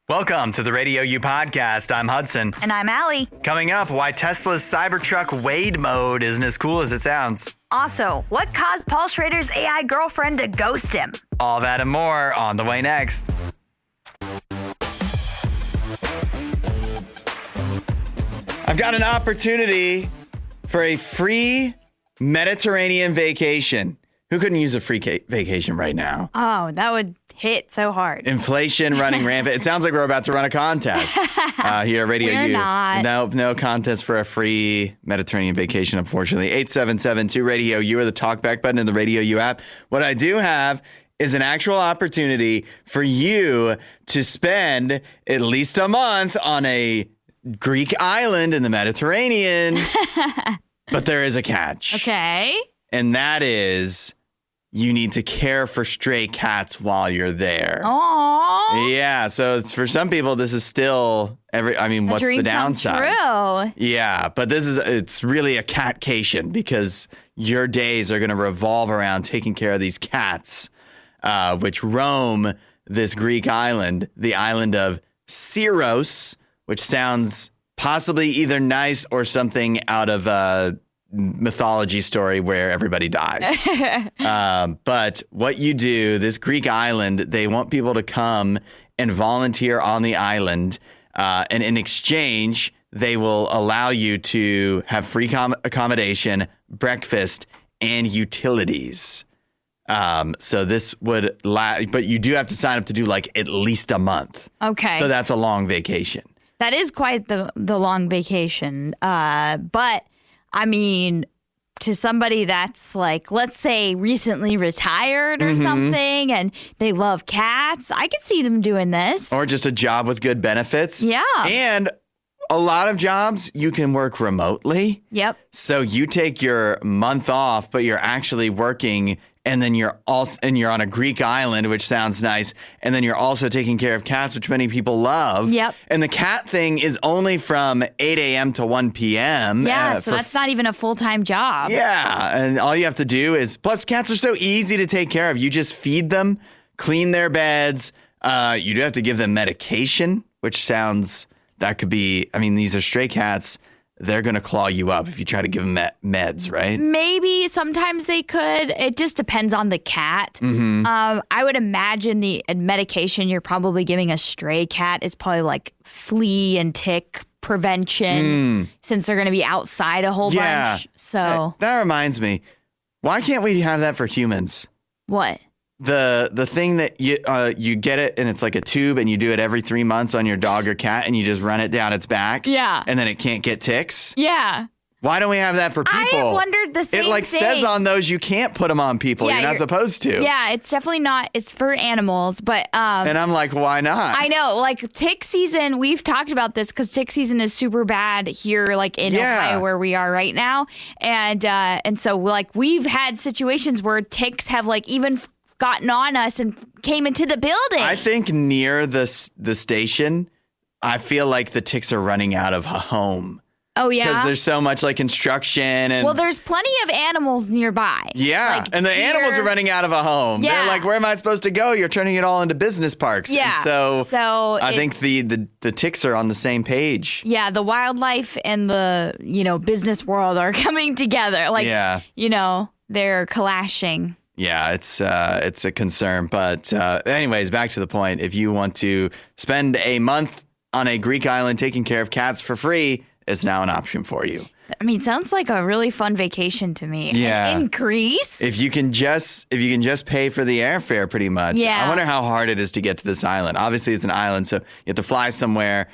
Welcome to the RadioU Podcast. I'm Hudson. And I'm Allie. Coming up, why Tesla's Cybertruck Wade mode isn't as cool as it sounds. Also, what caused Paul Schrader's AI girlfriend to ghost him? All that and more on the way next. I've got an opportunity for a free Mediterranean vacation. Who couldn't use a free vacation right now? Oh, that would hit so hard. Inflation running rampant. It sounds like we're about to run a contest here at Radio We're U. not. No contest for a free Mediterranean vacation, unfortunately. 877-2-RADIO-U or the talkback button in the Radio U app. What I do have is an actual opportunity for you to spend at least a month on a Greek island in the Mediterranean. But there is a catch. Okay. And that is you need to care for stray cats while you're there. Aww. Yeah, so it's, for some people, this is still what's the downside? True. Yeah, but it's really a catcation because your days are going to revolve around taking care of these cats, which roam this Greek island, the island of Syros, which sounds possibly either nice or something out of a mythology story where everybody dies. But what you do, this Greek island, they want people to come and volunteer on the island. And in exchange, they will allow you to have free accommodation, breakfast, and utilities. So this would but you do have to sign up to do like at least a month. Okay. So that's a long vacation. That is quite the long vacation. But I mean, to somebody that's like, let's say recently retired or something, and they love cats, I could see them doing this. Or just a job with good benefits. Yeah. And a lot of jobs you can work remotely. Yep. So you take your month off, but you're actually working, and then you're on a Greek island, which sounds nice, and then you're also taking care of cats, which many people love. Yep. And the cat thing is only from 8 a.m. to 1 p.m. Yeah, so that's not even a full-time job. Yeah, and all you have to do is, plus cats are so easy to take care of. You just feed them, clean their beds. You do have to give them medication, which sounds, that could be, these are stray cats. They're going to claw you up if you try to give them meds, right? Maybe sometimes they could. It just depends on the cat. I would imagine the medication you're probably giving a stray cat is probably like flea and tick prevention since they're going to be outside a whole bunch. So that reminds me. Why can't we have that for humans? What? The thing that you get it and it's like a tube and you do it every 3 months on your dog or cat and you just run it down its back. Yeah. And then it can't get ticks. Yeah. Why don't we have that for people? I have wondered the same thing. It says on those you can't put them on people. You're not supposed to. Yeah, it's definitely not. It's for animals, but and I'm like, why not? I know, like tick season. We've talked about this because tick season is super bad here, like in Ohio where we are right now, and so like we've had situations where ticks have like even gotten on us and came into the building. I think near the station, I feel like the ticks are running out of a home. Oh, yeah? Because there's so much like construction and... Well, there's plenty of animals nearby. Yeah, like and the deer. animals are running out of a home. Yeah. They're like, where am I supposed to go? You're turning it all into business parks. Yeah. And so I think the ticks are on the same page. Yeah, the wildlife and the, business world are coming together. Like, they're clashing. Yeah, it's a concern. But anyways, back to the point. If you want to spend a month on a Greek island taking care of cats for free, it's now an option for you. Sounds like a really fun vacation to me. Yeah. In Greece? If you can just pay for the airfare pretty much. Yeah. I wonder how hard it is to get to this island. Obviously, it's an island, so you have to fly somewhere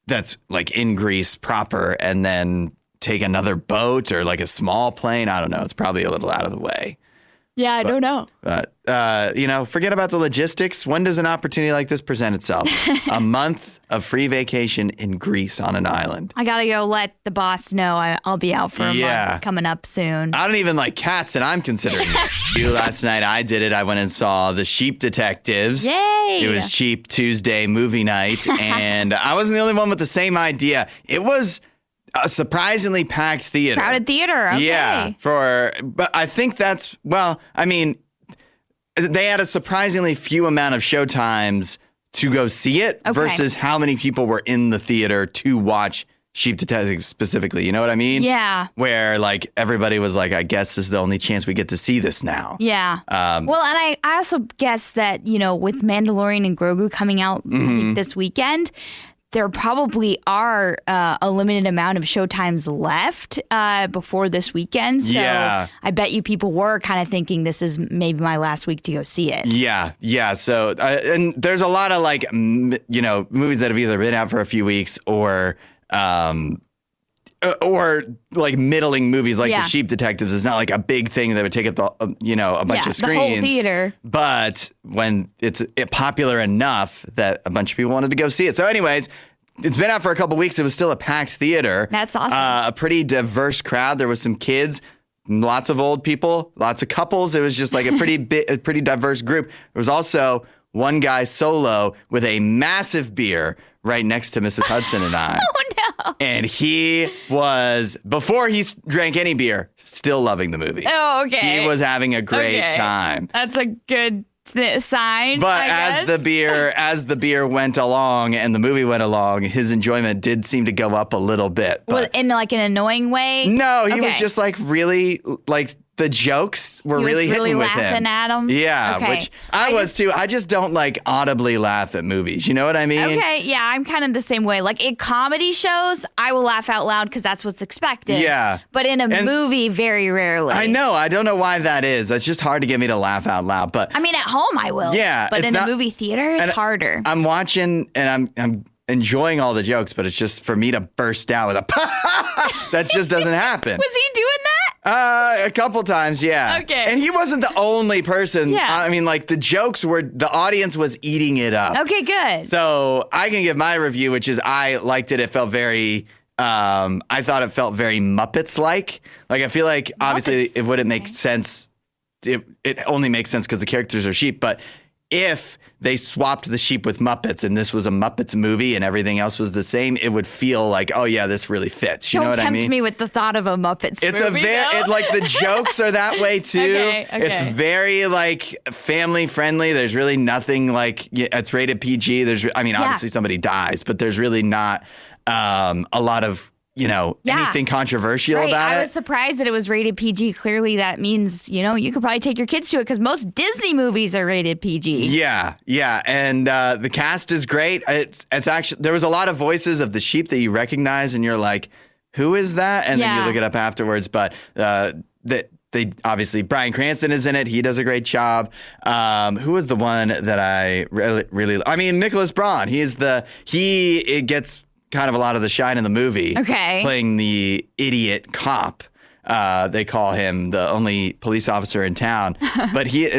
that's like in Greece proper and then take another boat or like a small plane. I don't know. It's probably a little out of the way. Yeah, I don't know. But, forget about the logistics. When does an opportunity like this present itself? A month of free vacation in Greece on an island. I got to go let the boss know I'll be out for a month coming up soon. I don't even like cats, and I'm considering it. Last night, I did it. I went and saw The Sheep Detectives. Yay! It was Cheap Tuesday movie night, and I wasn't the only one with the same idea. It was a surprisingly packed theater. Crowded theater, okay. Yeah, but I think they had a surprisingly few amount of showtimes to go see it versus how many people were in the theater to watch Sheep Detective specifically. You know what I mean? Yeah. Where like everybody was like, I guess this is the only chance we get to see this now. Yeah. Well, and I also guess that, with Mandalorian and Grogu coming out this weekend, there probably are a limited amount of showtimes left before this weekend. So I bet you people were kind of thinking this is maybe my last week to go see it. Yeah. Yeah. So, and there's a lot of like, movies that have either been out for a few weeks or like middling movies like The Sheep Detectives is not like a big thing that would take up a bunch of screens. The whole theater. But when it's popular enough that a bunch of people wanted to go see it. So anyways, it's been out for a couple weeks. It was still a packed theater. That's awesome. A pretty diverse crowd. There was some kids, lots of old people, lots of couples. It was just like a pretty diverse group. There was also one guy solo with a massive beer right next to Mrs. Hudson and I. Oh, no. And he was, before he drank any beer, still loving the movie. Oh, okay. He was having a great time. That's a good sign. But as the beer went along and the movie went along, his enjoyment did seem to go up a little bit. Well, in like an annoying way? No, he was just like really like the jokes were really hitting with him. Laughing at him? Yeah, which I was too. I just don't like audibly laugh at movies. You know what I mean? Okay, yeah, I'm kind of the same way. Like in comedy shows, I will laugh out loud because that's what's expected. Yeah. But in a movie, very rarely. I know. I don't know why that is. It's just hard to get me to laugh out loud. But I mean, at home I will. Yeah. But in a movie theater, it's harder. I'm watching and I'm enjoying all the jokes, but it's just for me to burst out with a that just doesn't happen. Was he doing that? A couple times, yeah. Okay. And he wasn't the only person. Yeah. I mean, like the audience was eating it up. Okay, good. So I can give my review, which is I liked it. It felt very, I thought it felt very Muppets-like. Like I feel like obviously it wouldn't make sense. It only makes sense because the characters are sheep, but if they swapped the sheep with Muppets and this was a Muppets movie and everything else was the same, it would feel like, oh yeah, this really fits. You know what I mean? Don't tempt me with the thought of a Muppets it's movie. Like the jokes are that way too. Okay. It's very like family friendly. There's really nothing like it's rated PG. Obviously somebody dies, but there's really not a lot of anything controversial about it. I was surprised that it was rated PG. Clearly, that means, you could probably take your kids to it because most Disney movies are rated PG. Yeah. And the cast is great. It's actually, there was a lot of voices of the sheep that you recognize and you're like, who is that? And then you look it up afterwards. But they obviously, Bryan Cranston is in it. He does a great job. Who was the one that I really Nicholas Braun. He gets kind of a lot of the shine in the movie. Okay. Playing the idiot cop. They call him the only police officer in town. But he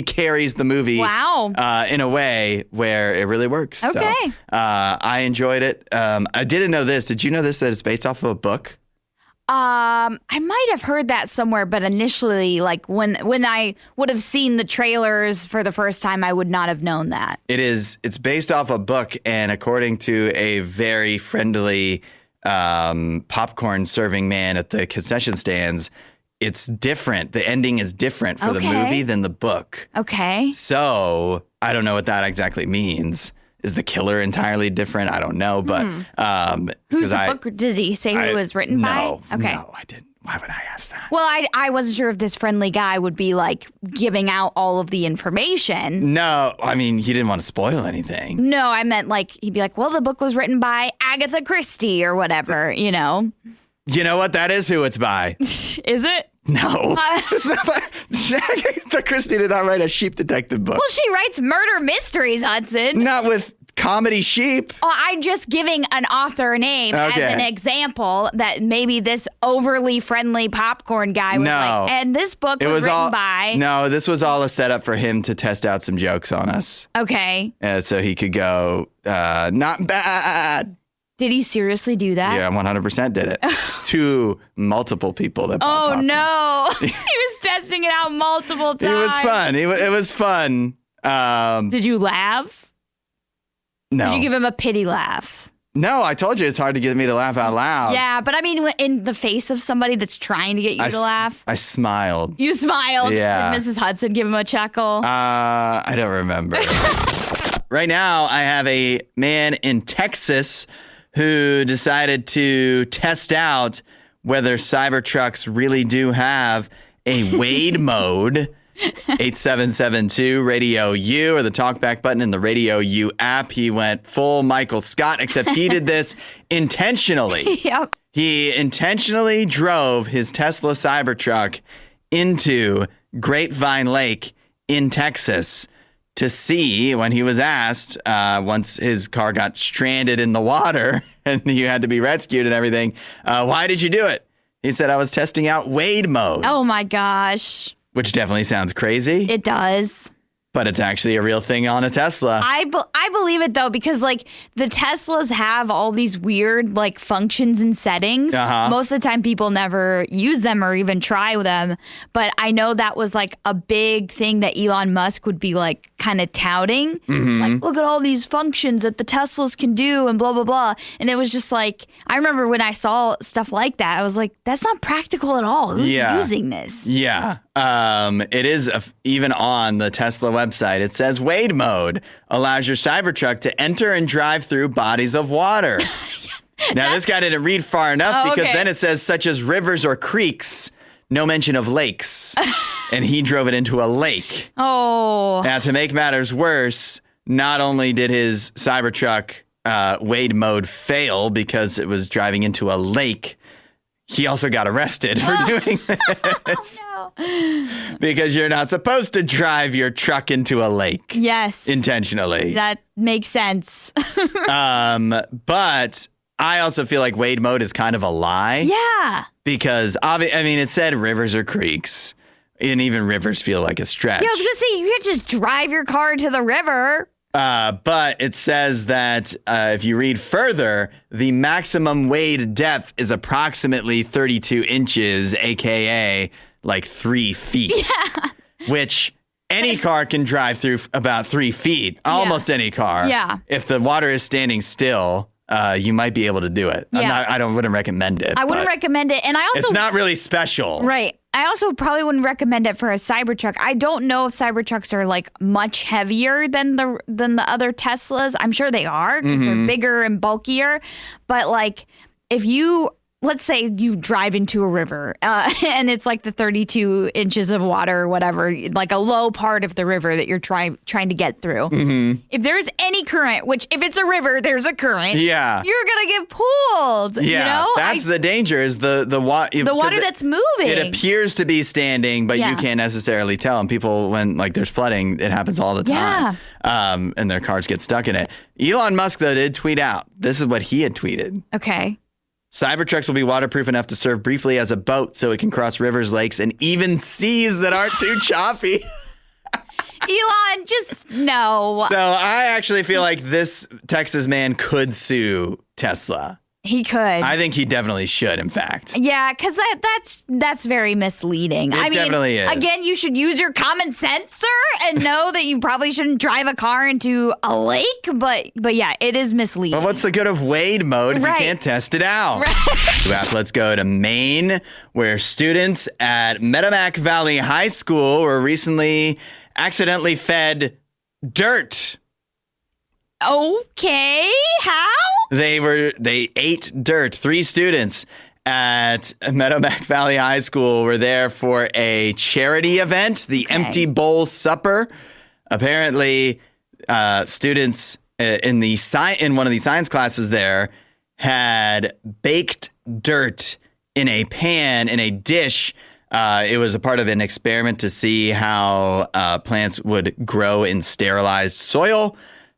carries the movie in a way where it really works. Okay. So, I enjoyed it. I didn't know this. Did you know this, that it's based off of a book? I might have heard that somewhere, but initially, like when I would have seen the trailers for the first time, I would not have known that. It's based off a book, and according to a very friendly popcorn serving man at the concession stands, it's different. The ending is different for the movie than the book. Okay. So I don't know what that exactly means. Is the killer entirely different? I don't know, but who's the book? Did he say who it was written by? Okay. No, I didn't. Why would I ask that? Well, I wasn't sure if this friendly guy would be like giving out all of the information. No, he didn't want to spoil anything. No, I meant like he'd be like, well, the book was written by Agatha Christie or whatever, You know what? That is who it's by. Is it? No. It's not by Agatha Christie did not write a sheep detective book. Well, she writes murder mysteries, Hudson. Not with comedy sheep. Oh, I'm just giving an author name as an example that maybe this overly friendly popcorn guy was like, and this book was written by. No, this was all a setup for him to test out some jokes on us. Okay. So he could go, not bad. Did he seriously do that? Yeah, 100% did it. To multiple people that bought popcorn. No. He was testing it out multiple times. It was fun. It was fun. Did you laugh? No. Did you give him a pity laugh? No, I told you it's hard to get me to laugh out loud. Yeah, but I mean, in the face of somebody that's trying to get you to laugh. I smiled. You smiled? Yeah. Did Mrs. Hudson give him a chuckle? I don't remember. Right now, I have a man in Texas who decided to test out whether Cybertrucks really do have a Wade mode. 8772 Radio U or the talkback button in the Radio U app. He went full Michael Scott, except he did this intentionally. Yep. He intentionally drove his Tesla Cybertruck into Grapevine Lake in Texas to see, when he was asked, once his car got stranded in the water and he had to be rescued and everything, why did you do it? He said, I was testing out Wade mode. Oh, my gosh. Which definitely sounds crazy. It does. But it's actually a real thing on a Tesla. I believe it, though, because, like, the Teslas have all these weird, like, functions and settings. Most of the time, people never use them or even try them. But I know that was, like, a big thing that Elon Musk would be, like, kind of touting. Mm-hmm. Like, look at all these functions that the Teslas can do and blah, blah, blah. And it was just like, I remember when I saw stuff like that, I was like, that's not practical at all. Who's using this? Yeah. It is even on the Tesla website. It says Wade mode allows your Cybertruck to enter and drive through bodies of water. Now, this guy didn't read far enough because then it says such as rivers or creeks. No mention of lakes. And he drove it into a lake. Oh. Now, to make matters worse, not only did his Cybertruck Wade mode fail because it was driving into a lake, he also got arrested for doing this. Oh, no. Because you're not supposed to drive your truck into a lake. Yes. Intentionally. That makes sense. But I also feel like Wade mode is kind of a lie. Yeah. Because, it said rivers or creeks. And even rivers feel like a stretch. Yeah, I was going to say, you can't just drive your car to the river. But it says that if you read further, the maximum wade depth is approximately 32 inches, a.k.a. like 3 feet. Yeah. Which any car can drive through about 3 feet. Almost any car. Yeah. If the water is standing still, you might be able to do it. Yeah. I wouldn't recommend it. I wouldn't recommend it. And I also... It's not really special. Right. I also probably wouldn't recommend it for a Cybertruck. I don't know if Cybertrucks are like much heavier than the other Teslas. I'm sure they are because they're bigger and bulkier. But like if you... Let's say you drive into a river and it's like the 32 inches of water or whatever, like a low part of the river that you're trying to get through. Mm-hmm. If there's any current, which if it's a river, there's a current. Yeah. You're going to get pulled. Yeah. You know? That's the danger is the water that's moving. It appears to be standing, but you can't necessarily tell. And people, when like there's flooding, it happens all the time. Yeah. And their cars get stuck in it. Elon Musk, though, did tweet out. This is what he had tweeted. Okay. Cybertrucks will be waterproof enough to serve briefly as a boat so it can cross rivers, lakes, and even seas that aren't too choppy. Elon, just no. So I actually feel like this Texas man could sue Tesla. He could. I think he definitely should, in fact. Yeah, because that's very misleading. It definitely is. Again, you should use your common sense, sir, and know that you probably shouldn't drive a car into a lake. But yeah, it is misleading. But what's the good of Wade mode if you can't test it out? Right. Let's go to Maine, where students at Meadowmack Valley High School were recently accidentally fed dirt. Okay, how? They ate dirt. 3 students at Meadowmack Valley High School were there for a charity event, the Empty Bowl Supper. Apparently, students in one of the science classes there had baked dirt in a pan, in a dish. It was a part of an experiment to see how plants would grow in sterilized soil.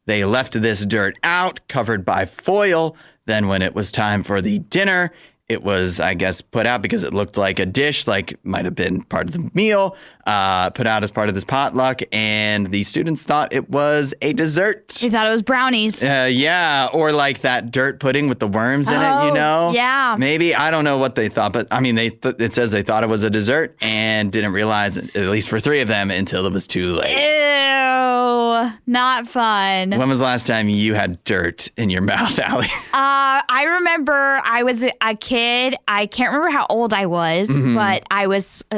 They left this dirt out, covered by foil. Then when it was time for the dinner, it was, I guess, put out because it looked like a dish, like might have been part of the meal, put out as part of this potluck. And the students thought it was a dessert. They thought it was brownies. Yeah, or like that dirt pudding with the worms in it, you know? Yeah. Maybe. I don't know what they thought, but I mean, it says they thought it was a dessert and didn't realize, at least for 3 of them, until it was too late. Ew. not fun. When was the last time you had dirt in your mouth, Allie? I remember I was a kid. I can't remember how old I was, but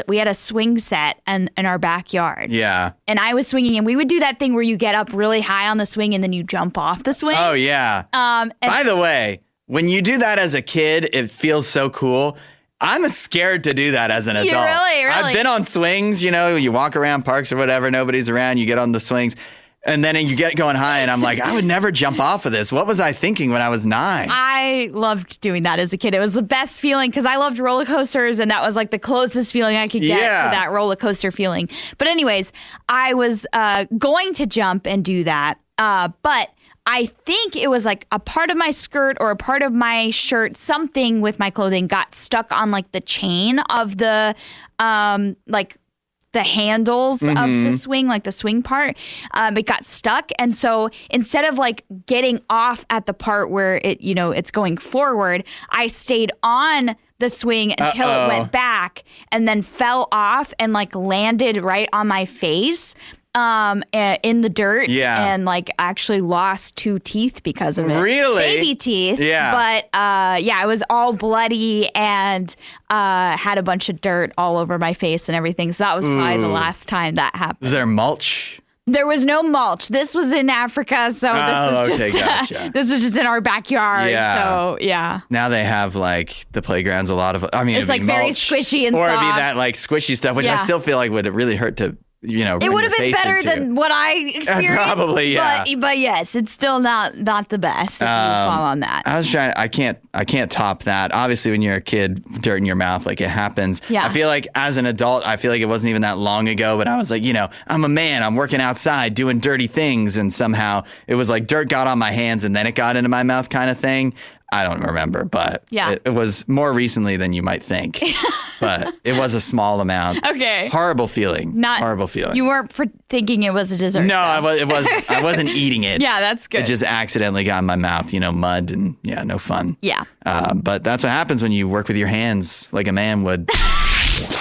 we had a swing set in our backyard. Yeah. And I was swinging, and we would do that thing where you get up really high on the swing and then you jump off the swing. Oh, yeah. By the way, when you do that as a kid, it feels so cool. I'm scared to do that as an adult. Really? I've been on swings, you walk around parks or whatever, nobody's around, you get on the swings, and then you get going high, and I'm like, I would never jump off of this. What was I thinking when I was 9? I loved doing that as a kid. It was the best feeling because I loved roller coasters, and that was like the closest feeling I could get to that roller coaster feeling. But anyways, I was going to jump and do that, but I think it was like a part of my skirt or a part of my shirt, something with my clothing got stuck on like the chain of the the handles of the swing, like the swing part. It got stuck. And so instead of like getting off at the part where it's going forward, I stayed on the swing until it went back and then fell off and like landed right on my face. In the dirt and like actually lost 2 teeth because of it. Really? Baby teeth. Yeah. But it was all bloody and had a bunch of dirt all over my face and everything. So that was probably the last time that happened. Was there mulch? There was no mulch. This was in Africa, so gotcha. This was just in our backyard. Yeah. So yeah. Now they have like the playgrounds. A lot of it's like very squishy and soft. Or it'd be that like squishy stuff, which I still feel like would really hurt to. It would have been better than what I experienced. Probably, yeah. But yes, it's still not the best if you fall on that. I can't top that. Obviously, when you're a kid, dirt in your mouth, like it happens. Yeah. I feel like as an adult, I feel like it wasn't even that long ago, but I was like, I'm a man. I'm working outside doing dirty things. And somehow it was like dirt got on my hands and then it got into my mouth kind of thing. I don't remember, but it was more recently than you might think. But it was a small amount. Okay. Horrible feeling. Horrible feeling. You weren't thinking it was a dessert. No, I wasn't eating it. Yeah, that's good. It just accidentally got in my mouth, mud and no fun. Yeah. But that's what happens when you work with your hands like a man would.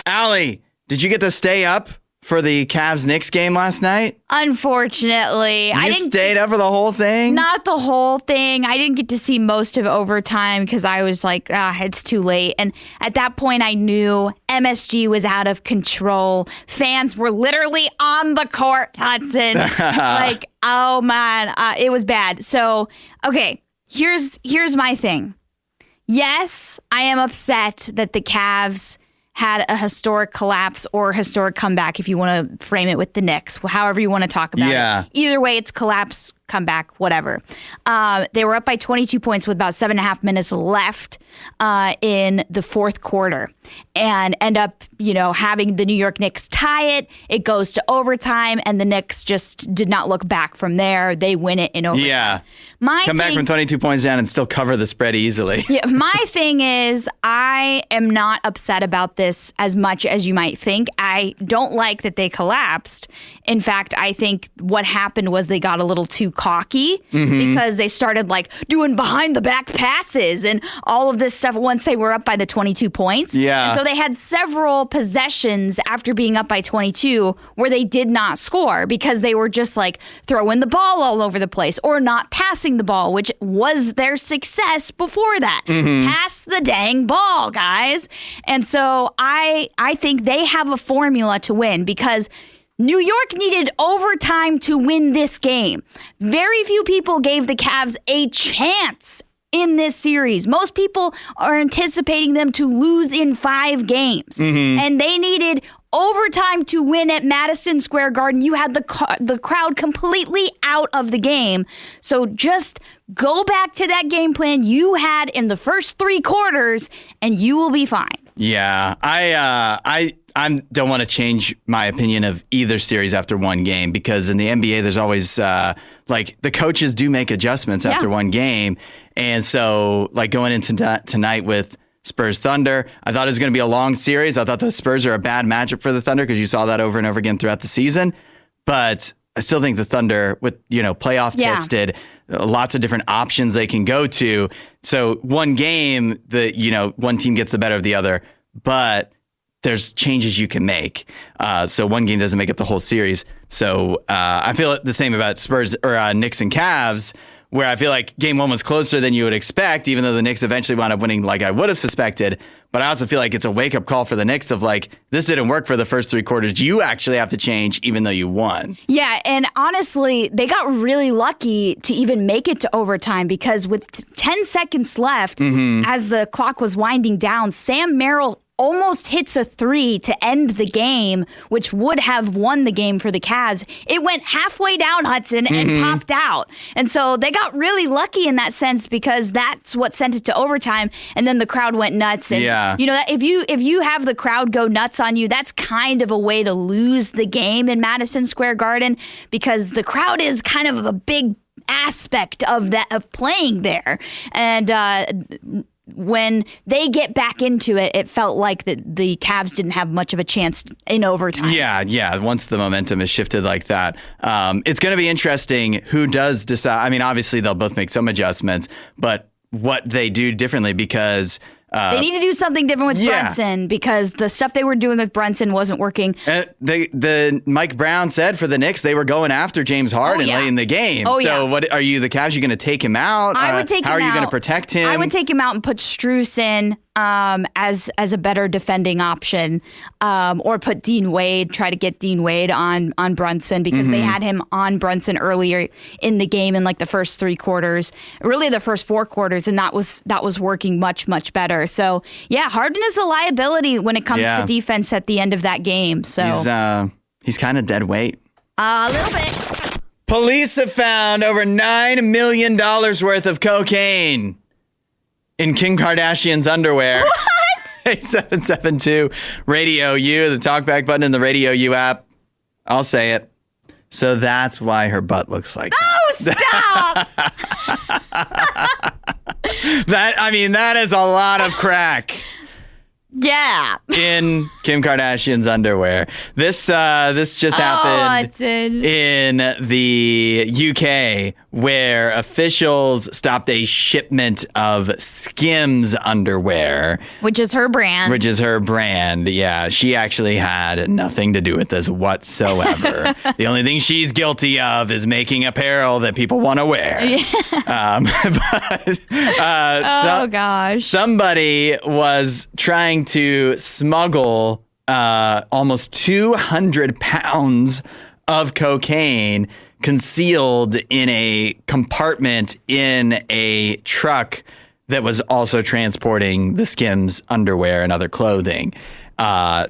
Allie, did you get to stay up for the Cavs-Knicks game last night? Unfortunately. I didn't stayed up for the whole thing? Not the whole thing. I didn't get to see most of overtime because I was like, it's too late. And at that point, I knew MSG was out of control. Fans were literally on the court, Hudson. Like, oh, man, it was bad. So, okay, here's my thing. Yes, I am upset that the Cavs had a historic collapse or historic comeback, if you want to frame it with the Knicks, however you want to talk about it. Either way, it's collapse, comeback, whatever. They were up by 22 points with about 7.5 minutes left in the fourth quarter and end up, having the New York Knicks tie it. It goes to overtime, and the Knicks just did not look back from there. They win it in overtime. Yeah. Come back from 22 points down and still cover the spread easily. Yeah, my thing is I am not upset about this as much as you might think. I don't like that they collapsed. In fact, I think what happened was they got a little too cocky because they started like doing behind the back passes and all of this stuff once they were up by the 22 points. Yeah. And so they had several possessions after being up by 22 where they did not score because they were just like throwing the ball all over the place or not passing the ball, which was their success before that. Pass the dang ball, guys. And so I think they have a formula to win because New York needed overtime to win this game. Very few people gave the Cavs a chance in this series. Most people are anticipating them to lose in 5 games. And they needed overtime to win at Madison Square Garden. You had the crowd completely out of the game. So just go back to that game plan you had in the first 3 quarters, and you will be fine. Yeah, I don't want to change my opinion of either series after one game because in the NBA, there's always like the coaches do make adjustments after one game. And so like going into tonight with Spurs Thunder, I thought it was going to be a long series. I thought the Spurs are a bad matchup for the Thunder because you saw that over and over again throughout the season. But I still think the Thunder with, playoff tested, lots of different options they can go to. So one game, one team gets the better of the other. But there's changes you can make. So one game doesn't make up the whole series. So I feel the same about Spurs or Knicks and Cavs, where I feel like game one was closer than you would expect, even though the Knicks eventually wound up winning like I would have suspected. But I also feel like it's a wake-up call for the Knicks of like, this didn't work for the first 3 quarters. You actually have to change even though you won. Yeah, and honestly, they got really lucky to even make it to overtime because with 10 seconds left, as the clock was winding down, Sam Merrill almost hits a 3 to end the game, which would have won the game for the Cavs. It went halfway down Hudson and popped out. And so they got really lucky in that sense because that's what sent it to overtime. And then the crowd went nuts. And, you know, if you have the crowd go nuts on you, that's kind of a way to lose the game in Madison Square Garden because the crowd is kind of a big aspect of playing there. And, when they get back into it, it felt like the Cavs didn't have much of a chance in overtime. Yeah. Once the momentum is shifted like that, it's going to be interesting who does decide. I mean, obviously, they'll both make some adjustments, but what they do differently because they need to do something different with Brunson because the stuff they were doing with Brunson wasn't working. The Mike Brown said for the Knicks they were going after James Harden late in the game. So what are you, the Cavs? You going to take him out? I would take him out. How are you going to protect him? I would take him out and put Strus in as a better defending option, or put Dean Wade. Try to get Dean Wade on Brunson because they had him on Brunson earlier in the game in like the first 3 quarters, really the first 4 quarters, and that was working much better. So yeah, Harden is a liability when it comes to defense at the end of that game. So he's kind of dead weight. A little bit. Police have found over $9 million worth of cocaine in Kim Kardashian's underwear. What? 772 Radio U, the talkback button in the Radio U app. I'll say it. So that's why her butt looks like that. Oh, stop! That is a lot of crack. Yeah. In Kim Kardashian's underwear. This just happened in the UK where officials stopped a shipment of Skims underwear. Which is her brand. Yeah. She actually had nothing to do with this whatsoever. The only thing she's guilty of is making apparel that people want to wear. Oh, gosh. Somebody was trying to smuggle almost 200 pounds of cocaine concealed in a compartment in a truck that was also transporting the Skims underwear and other clothing.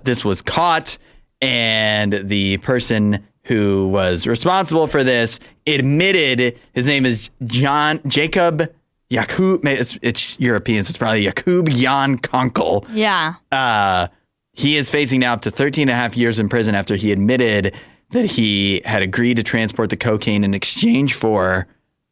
This was caught, and the person who was responsible for this admitted, his name is Jacob Yakub, it's European, so it's probably Yakub Jan Konkel. Yeah. He is facing now up to 13 and a half years in prison after he admitted that he had agreed to transport the cocaine in exchange for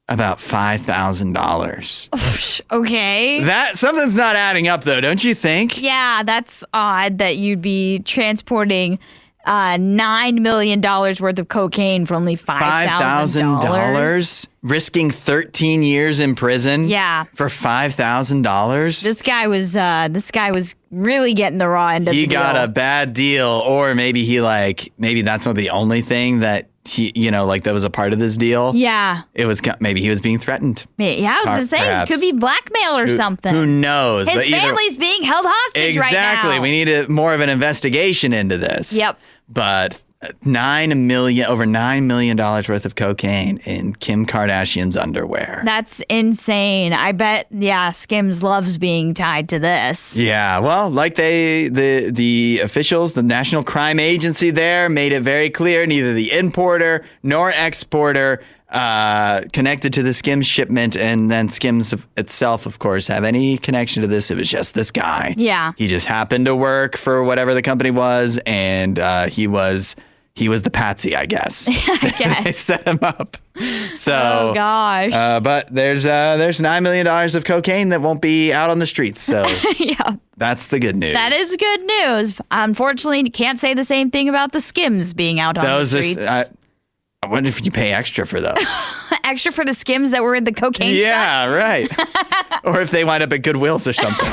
about $5,000. Okay. That something's not adding up, though, don't you think? Yeah, that's odd that you'd be transporting $9 million worth of cocaine for only $5,000. Risking 13 years in prison for $5,000. This guy was really getting the raw end of the deal. He got a bad deal, or maybe maybe that's not the only thing that he, that was a part of this deal. Yeah. It was, maybe he was being threatened. Yeah, I was going to say, it could be blackmail or something. Who knows? His family's being held hostage right now. Exactly. We need more of an investigation into this. Yep. But over $9 million worth of cocaine in Kim Kardashian's underwear. That's insane. I bet, Skims loves being tied to this. Yeah, well, like the officials, the National Crime Agency there made it very clear, neither the importer nor exporter connected to the Skims shipment, and then Skims itself, of course, have any connection to this. It was just this guy. Yeah. He just happened to work for whatever the company was, and he was the patsy, I guess. I guess. They set him up. So, oh gosh. But there's $9 million of cocaine that won't be out on the streets. So yeah, that's the good news. That is good news. Unfortunately, you can't say the same thing about the Skims being out on the streets. I wonder if you pay extra for those. Extra for the Skims that were in the cocaine truck? Right. Or if they wind up at Goodwill's or something.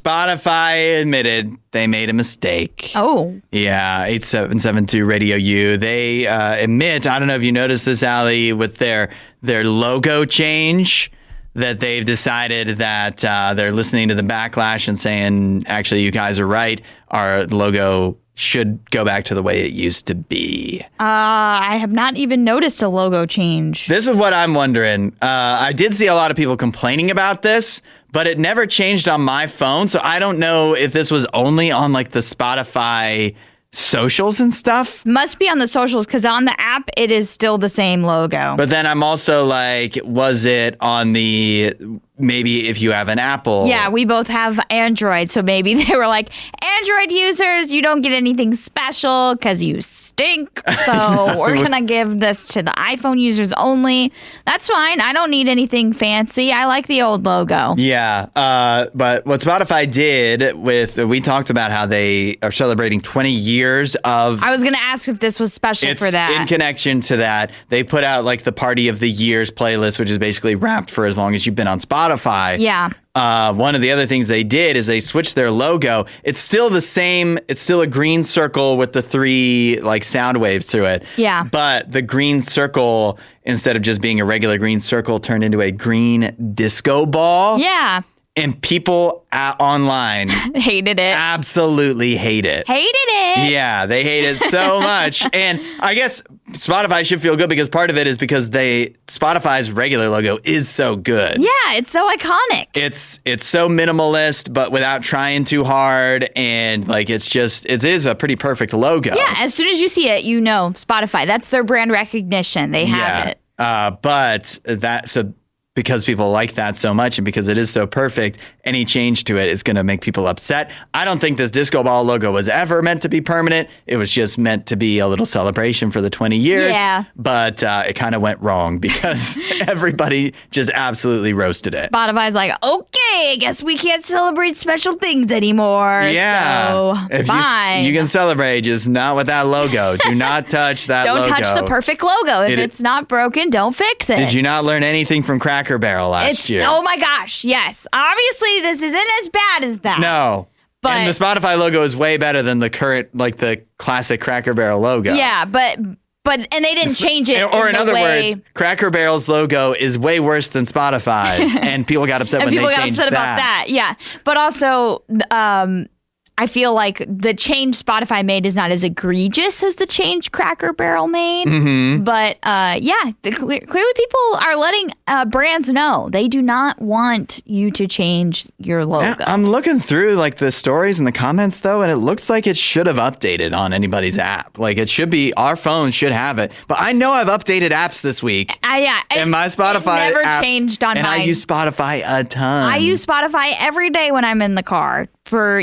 Spotify admitted they made a mistake. Oh. Yeah, 8772 Radio U. They admit, I don't know if you noticed this, Allie, with their logo change, that they've decided that they're listening to the backlash and saying, actually, you guys are right. Our logo should go back to the way it used to be. I have not even noticed a logo change. This is what I'm wondering. I did see a lot of people complaining about this, but it never changed on my phone. So I don't know if this was only on like the Spotify socials and stuff. Must be on the socials, because on the app, it is still the same logo. But then I'm also like, was it on the, maybe if you have an Apple? Yeah, we both have Android, so maybe they were like, Android users, you don't get anything special because you stink. So we're going to give this to the iPhone users only. That's fine. I don't need anything fancy. I like the old logo. Yeah. But what Spotify did we talked about how they are celebrating 20 years of. I was going to ask if this was special for that. In connection to that, they put out like the Party of the Years playlist, which is basically wrapped for as long as you've been on Spotify. Yeah. One of the other things they did is they switched their logo. It's still the same. It's still a green circle with the 3 like sound waves through it. Yeah. But the green circle, instead of just being a regular green circle, turned into a green disco ball. Yeah. And people online hated it. Absolutely hate it. Hated it. Yeah, they hate it so much. And I guess Spotify should feel good because part of it is because Spotify's regular logo is so good. Yeah, it's so iconic. It's so minimalist, but without trying too hard. And like, it is a pretty perfect logo. Yeah, as soon as you see it, you know Spotify. That's their brand recognition. They have it. Because people like that so much and because it is so perfect, any change to it is going to make people upset. I don't think this disco ball logo was ever meant to be permanent. It was just meant to be a little celebration for the 20 years. Yeah. But it kind of went wrong because everybody just absolutely roasted it. Spotify's like, okay, I guess we can't celebrate special things anymore. Yeah. So, fine. You can celebrate, just not with that logo. Do not touch that don't logo. Don't touch the perfect logo. If it's not broken, don't fix it. Did you not learn anything from Cracker Barrel last year? Oh my gosh, yes. Obviously, this isn't as bad as that. No. But, and the Spotify logo is way better than the current, like the classic Cracker Barrel logo. Yeah, but and they didn't change it. Or in other words, Cracker Barrel's logo is way worse than Spotify's, and people got upset when they changed that. People got upset about that, yeah. But also, I feel like the change Spotify made is not as egregious as the change Cracker Barrel made. Mm-hmm. But clearly people are letting brands know they do not want you to change your logo. Yeah, I'm looking through like the stories and the comments though, and it looks like it should have updated on anybody's app. Like it should be, our phone should have it. But I know I've updated apps this week. And my Spotify never app, changed on and mine. I use Spotify a ton. I use Spotify every day when I'm in the car for,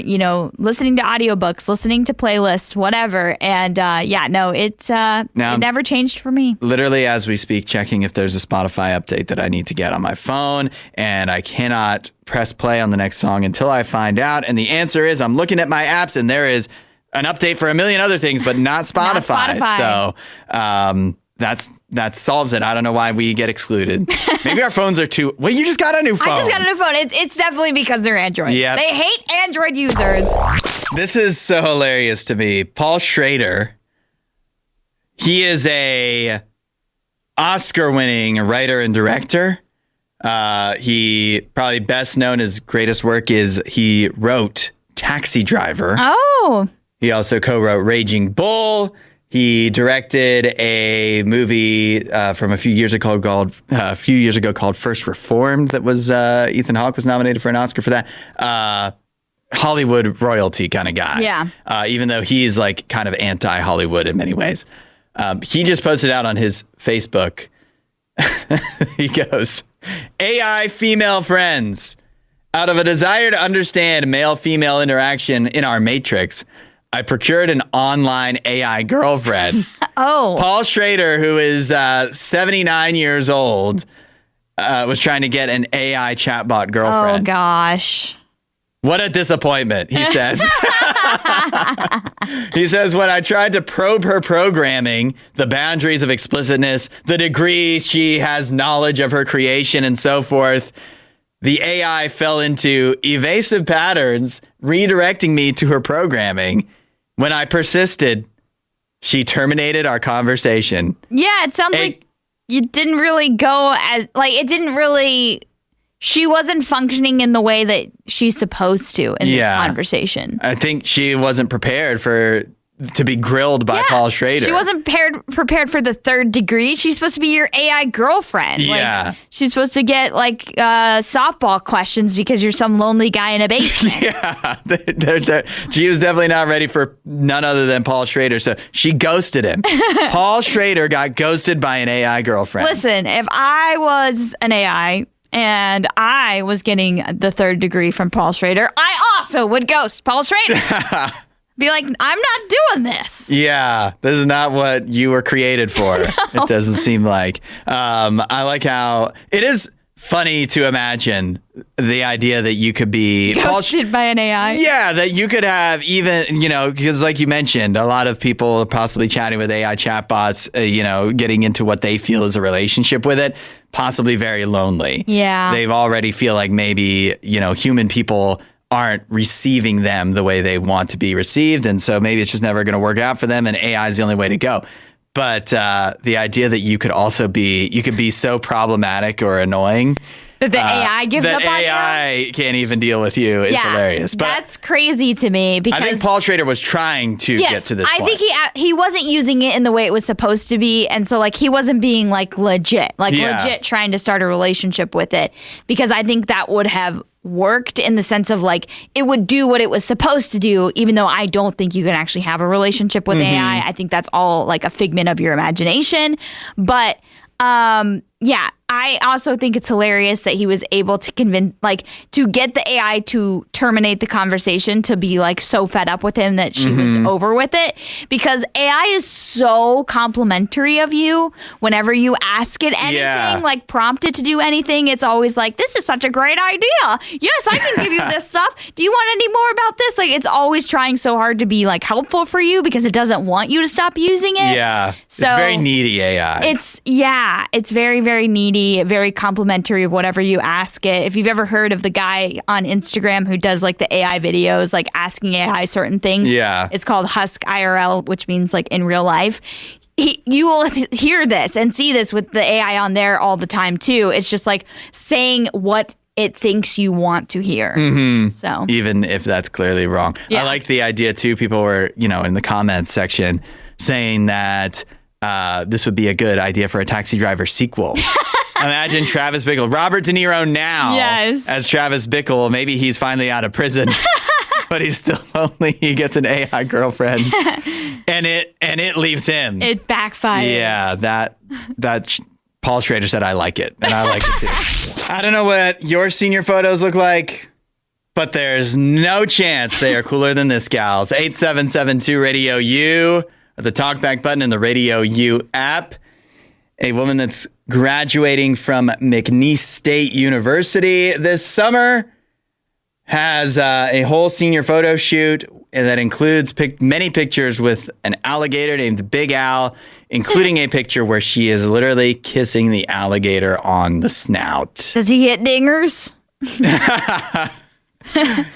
listening to audiobooks, listening to playlists, whatever. And it never changed for me. Literally, as we speak, checking if there's a Spotify update that I need to get on my phone, and I cannot press play on the next song until I find out. And the answer is I'm looking at my apps, and there is an update for a million other things, but not Spotify. Not Spotify. So that solves it. I don't know why we get excluded. Maybe our phones are too. Well, you just got a new phone. I just got a new phone. It's definitely because they're Android. Yep. They hate Android users. This is so hilarious to me. Paul Schrader. He is a Oscar-winning writer and director. He probably best known, his greatest work is he wrote Taxi Driver. Oh. He also co-wrote Raging Bull. He directed a movie from a few years ago called First Reformed. That was Ethan Hawke was nominated for an Oscar for that. Hollywood royalty kind of guy. Yeah. Even though he's like kind of anti-Hollywood in many ways. He just posted out on his Facebook. He goes, AI female friends. Out of a desire to understand male-female interaction in our matrix, I procured an online AI girlfriend. Oh. Paul Schrader, who is 79 years old, was trying to get an AI chatbot girlfriend. Oh, gosh. What a disappointment, he says. He says, when I tried to probe her programming, the boundaries of explicitness, the degree she has knowledge of her creation and so forth, the AI fell into evasive patterns, redirecting me to her programming. When I persisted, she terminated our conversation. Yeah, it sounds like you didn't really go as, like, it didn't really, she wasn't functioning in the way that she's supposed to in this conversation. I think she wasn't prepared to be grilled by Paul Schrader. She wasn't prepared for the third degree. She's supposed to be your AI girlfriend. Yeah. Like, she's supposed to get like softball questions because you're some lonely guy in a basement. She was definitely not ready for none other than Paul Schrader. So she ghosted him. Paul Schrader got ghosted by an AI girlfriend. Listen, if I was an AI and I was getting the third degree from Paul Schrader, I also would ghost Paul Schrader. Be like, I'm not doing this. Yeah, this is not what you were created for. No. It doesn't seem like. I like how it is funny to imagine the idea that you could be ghosted by an AI. Yeah, that you could have even, because like you mentioned, a lot of people are possibly chatting with AI chatbots, getting into what they feel is a relationship with it, possibly very lonely. Yeah. They've already feel like maybe, human people aren't receiving them the way they want to be received. And so maybe it's just never going to work out for them. And AI is the only way to go. But the idea that you could be so problematic or annoying that the AI gives up on you? That AI can't even deal with you is hilarious. But that's crazy to me because I think Paul Schrader was trying to get to this point. I think he wasn't using it in the way it was supposed to be. And so like he wasn't being like legit trying to start a relationship with it, because I think that would have worked in the sense of like it would do what it was supposed to do, even though I don't think you can actually have a relationship with AI. I think that's all like a figment of your imagination. But I also think it's hilarious that he was able to to get the AI to terminate the conversation, to be like so fed up with him that she was over with it, because AI is so complimentary of you whenever you ask it anything, like prompt it to do anything. It's always like, this is such a great idea. Yes, I can give you this stuff. Do you want any more about this? Like, it's always trying so hard to be like helpful for you because it doesn't want you to stop using it. Yeah. So it's very needy AI. It's very, very needy. Very complimentary of whatever you ask it. If you've ever heard of the guy on Instagram who does like the AI videos, like asking AI certain things, it's called Husk IRL, which means like in real life. You will hear this and see this with the AI on there all the time too. It's just like saying what it thinks you want to hear. So even if that's clearly wrong. I like the idea too. People were, in the comments section saying that this would be a good idea for a Taxi Driver sequel. Imagine Travis Bickle, Robert De Niro now as Travis Bickle. Maybe he's finally out of prison, but he's still lonely. He gets an AI girlfriend, and it leaves him. It backfires. Yeah, that Paul Schrader said, I like it, and I like it too. I don't know what your senior photos look like, but there's no chance they are cooler than this gal's. 8772 Radio U, or the talkback button in the Radio U app. A woman that's graduating from McNeese State University this summer has a whole senior photo shoot that includes many pictures with an alligator named Big Al, including a picture where she is literally kissing the alligator on the snout. Does he hit dingers? Is that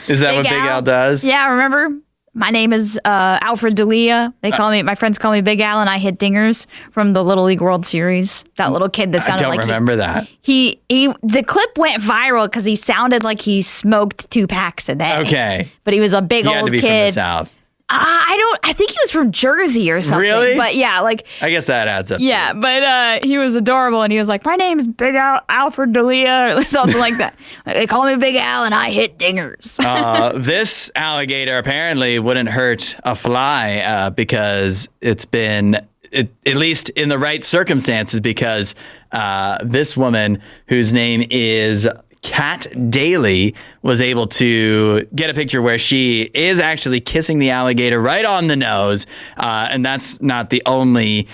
what Big Al does? Yeah, remember? My name is Alfred D'Elia. My friends call me Big Al, and I hit dingers from the Little League World Series. That little kid that sounded like I don't remember that. The clip went viral because he sounded like he smoked 2 packs a day. Okay. But he was a big old kid. He had to be from the South. I think he was from Jersey or something. Really? But yeah, like. I guess that adds up. Yeah, but he was adorable, and he was like, my name's Big Al, Alfred D'Elia, or something like that. They call me Big Al, and I hit dingers. This alligator apparently wouldn't hurt a fly because it's been, at least in the right circumstances, because this woman, whose name is Kat Daly, was able to get a picture where she is actually kissing the alligator right on the nose. And that's not the only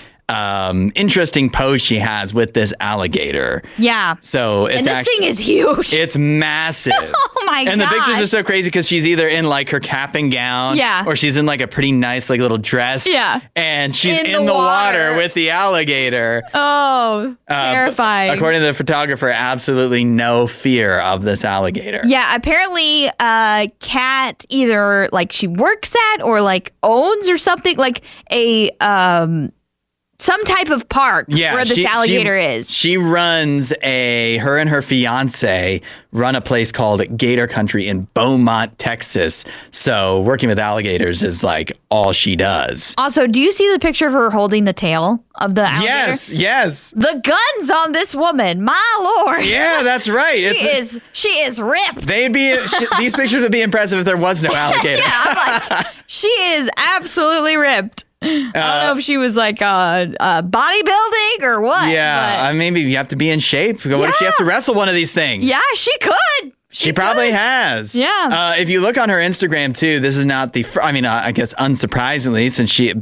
interesting post she has with this alligator. Yeah. So it's and this thing is huge. It's massive. Oh my god. And the pictures are so crazy because she's either in like her cap and gown, or she's in like a pretty nice like little dress, and she's in the water with the alligator. Oh, terrifying. According to the photographer, absolutely no fear of this alligator. Yeah, apparently Kat either like she works at or like owns or something, like a some type of park where this alligator is. She runs her and her fiance run a place called Gator Country in Beaumont, Texas. So working with alligators is like all she does. Also, do you see the picture of her holding the tail of the alligator? Yes. The guns on this woman, my lord. Yeah, that's right. She is ripped. These pictures would be impressive if there was no alligator. Yeah, I'm like, she is absolutely ripped. I don't know if she was like bodybuilding or what. Yeah, maybe you have to be in shape. What if she has to wrestle one of these things? Yeah, she could. She probably has. Yeah. If you look on her Instagram too, this is not I guess unsurprisingly, since she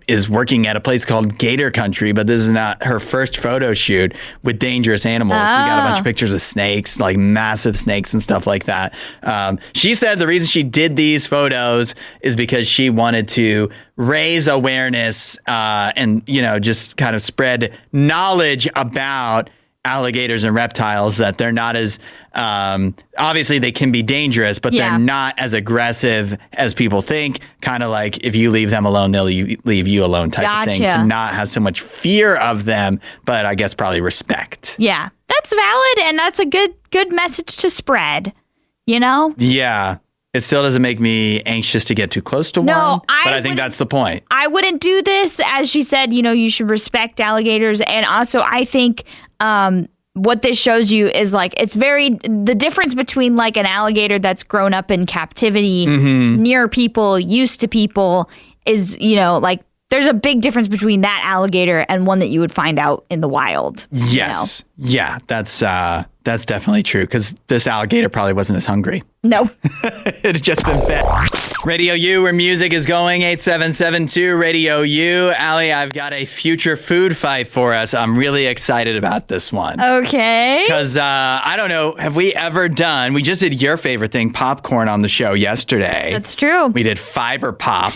is working at a place called Gator Country, but this is not her first photo shoot with dangerous animals. She got a bunch of pictures of snakes, like massive snakes and stuff like that. She said the reason she did these photos is because she wanted to raise awareness and, just kind of spread knowledge about alligators and reptiles, that they're not as obviously they can be dangerous, but they're not as aggressive as people think. Kind of like if you leave them alone, they'll leave you alone type of thing. To not have so much fear of them, but I guess probably respect. Yeah, that's valid, and that's a good message to spread. Yeah. It still doesn't make me anxious to get too close to one, but I think that's the point. I wouldn't do this. As she said, you should respect alligators. And also, I think what this shows you is like, the difference between like an alligator that's grown up in captivity, near people, used to people, is, like, there's a big difference between that alligator and one that you would find out in the wild. Yes. Yeah, that's definitely true, because this alligator probably wasn't as hungry. No. It had just been fed. Radio U, where music is going, 8772 Radio U. Allie, I've got a future food fight for us. I'm really excited about this one. Okay. Because, I don't know, have we ever done, we just did your favorite thing, popcorn, on the show yesterday. That's true. We did Fiber Pop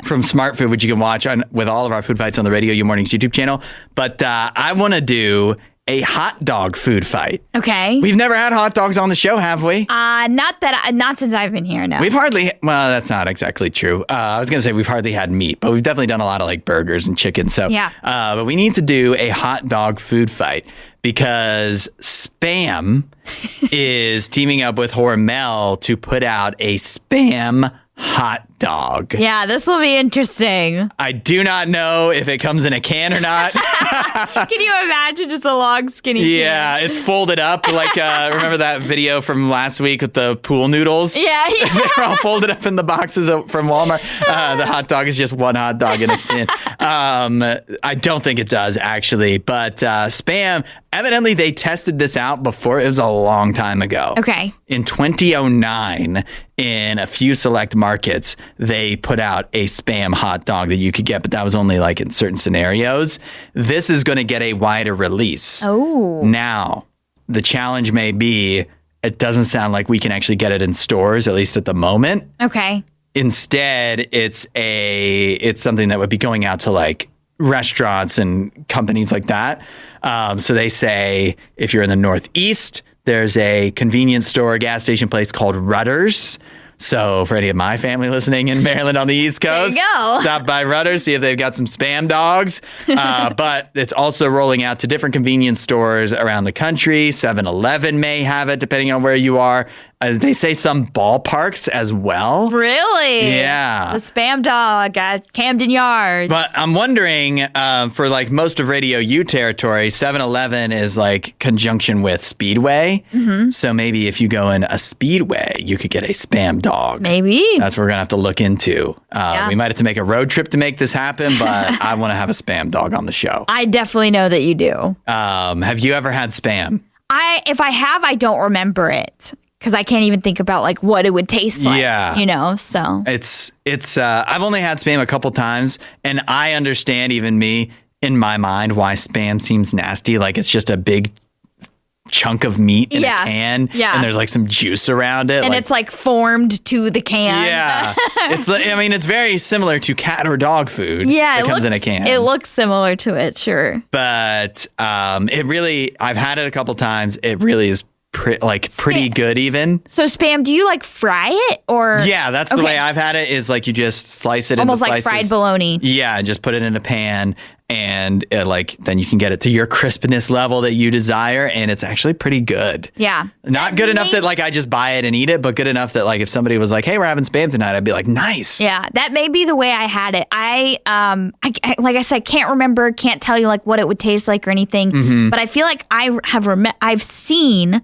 from Smart Food, which you can watch with all of our food fights on the Radio U Mornings YouTube channel. But I want to do a hot dog food fight. Okay. We've never had hot dogs on the show, have we? Not since I've been here, no. Well, that's not exactly true. I was going to say we've hardly had meat, but we've definitely done a lot of like burgers and chicken. So, but we need to do a hot dog food fight because Spam is teaming up with Hormel to put out a Spam hot dog. Yeah, this will be interesting. I do not know if it comes in a can or not. Can you imagine just a long, skinny can? Yeah, it's folded up. Like, remember that video from last week with the pool noodles? Yeah. They're all folded up in the boxes from Walmart. The hot dog is just one hot dog in a can. I don't think it does, actually. But Spam, evidently they tested this out before. It was a long time ago. Okay. In 2009, in a few select markets, they put out a Spam hot dog that you could get, but that was only like in certain scenarios. This is going to get a wider release. Oh. Now, the challenge may be, it doesn't sound like we can actually get it in stores, at least at the moment. Okay. Instead, it's something that would be going out to like restaurants and companies like that. So they say if you're in the Northeast, there's a convenience store, gas station place called Rutter's. So for any of my family listening in Maryland on the East Coast, there you go. Stop by Rutter's, see if they've got some Spam dogs. But it's also rolling out to different convenience stores around the country. 7-Eleven may have it, depending on where you are. They say some ballparks as well. Really? Yeah. The Spam dog at Camden Yards. But I'm wondering, for like most of Radio U territory, 7-Eleven is like conjunction with Speedway. Mm-hmm. So maybe if you go in a Speedway, you could get a Spam dog. Maybe. That's what we're going to have to look into. We might have to make a road trip to make this happen, but I want to have a Spam dog on the show. I definitely know that you do. Have you ever had Spam? If I have, I don't remember it. Because I can't even think about like what it would taste like, so. It's I've only had Spam a couple times, and I understand, even me, in my mind, why Spam seems nasty. Like it's just a big chunk of meat in a can, and there's like some juice around it, and it's like formed to the can. Yeah, it's very similar to cat or dog food. Yeah, it comes in a can. It looks similar to it, sure. But I've had it a couple times. It really is pretty good even. So Spam, do you like fry it or? Yeah, that's the way I've had it. Is like you just slice it almost into like slices. fried bologna. Yeah, and just put it in a pan. And then you can get it to your crispness level that you desire, and it's actually pretty good. Yeah, not good enough that like I just buy it and eat it, but good enough that like if somebody was like, "Hey, we're having Spam tonight," I'd be like, "Nice." Yeah, that may be the way I had it. I like I said, can't remember, can't tell you like what it would taste like or anything. But I feel like I've seen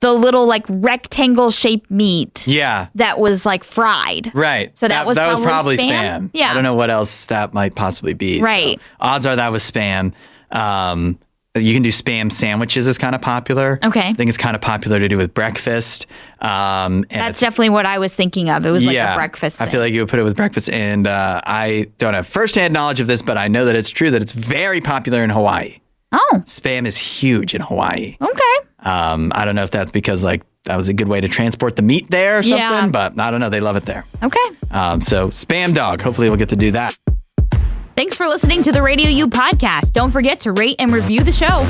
the little like rectangle shaped meat. Yeah. That was like fried. Right. So that was probably Spam. Yeah. I don't know what else that might possibly be. Right. So odds are that was Spam. You can do Spam sandwiches is kind of popular. Okay. I think it's kind of popular to do with breakfast. That's definitely what I was thinking of. It was like a breakfast thing. I feel like you would put it with breakfast. And I don't have firsthand knowledge of this, but I know that it's true that it's very popular in Hawaii. Oh. Spam is huge in Hawaii. Okay. I don't know if that's because like that was a good way to transport the meat there or something, but I don't know. They love it there. Okay. So Spam Dog. Hopefully we'll get to do that. Thanks for listening to the RadioU Podcast. Don't forget to rate and review the show.